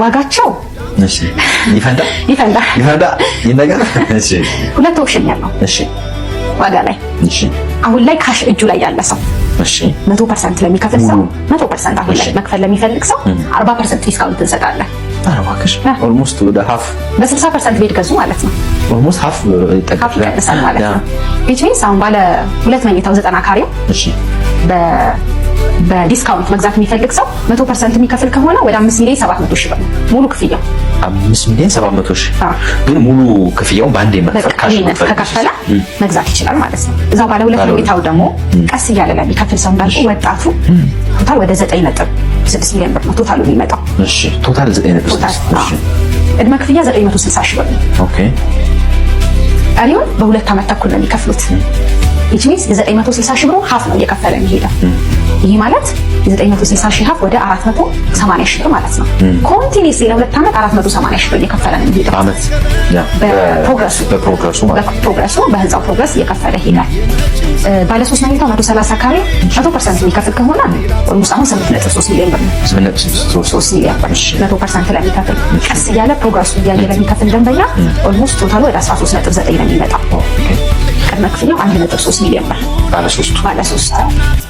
ዋጋቸው እሺ ይፈንዳ ይነጋ እሺ ሁለት ኦፕሽን ያለው እሺ ዋጋ ላይ እሺ አሁን ላይ ካሽ እጁ ላይ ያለ ሰው እሺ 100% ለሚከፍል ሰው 100% አሁን ላይ መክፈል ለሚፈልግ ሰው 40% ዲስካውንት እንሰጣለን። አረባከሽ ኦልሞስት ወደ ሃፍ በ60% ቤት ገዙ ማለት ነው። ኦልሞስት ሃፍ ይጠቅላል ማለት ነው። which means አሁን ባለ ሁለት መኝታው 90 ካሬው እሺ በዲስካውንት መግዛት የሚፈልግ ሰው 100% የሚከፍል ከሆነ ወደ 5,700,000 ብር ሙሉ ክፍያው 5,700,000 ግን ሙሉ ክፍያውን ባንዴ ከከፈለ መግዛት ይችላል ማለት ነው። እዛው ባለ ሁለት መኝታው ደግሞ ቀስ እያለ ለሚከፍል ሰው እንዳልኩ ወጣቱ ቶታል ወደ 9.6 ሚሊዮን ብር ነው ቶታሉ የሚመጣው። እሺ ቶታል 9.6 እሺ ቅድመ ክፍያ 960,000 ብር ነው። ኦኬ ቀሪውን በሁለት ዓመት ተኩል ነው የሚከፍሉት። which means የ960,000 ብር ሀፍ ነው እየከፈለ የሚሄደው። ይሄ ማለት የ960,000 ሀፍ ወደ 480,000 ብር ማለት ነው። ኮንቲኒዩስሊ ለሁለት ዓመት 480,000 ብር እየከፈለ ነው የሚሄደው ዓመት ያ በፕሮግረሱ በህንጻው ፕሮግረስ እየከፈለ ይሄዳል። ባለ 3 መኝታ 130 ካሬ 100% የሚከፍል ከሆነ ኦልሞስት አሁን 8.3 ሚሊዮን ብር ነው። 8.3 ሚሊዮን ብር 100% ለሚከፍል ቀስ እያለ ፕሮግረሱ እያየ ለሚከፍል ደንበኛ ኦልሞስት ቶታሉ ወደ 13.9 ነው የሚመጣው። ቅድመ ክፍያው 1.3 ሚሊዮን ብር ባለ 3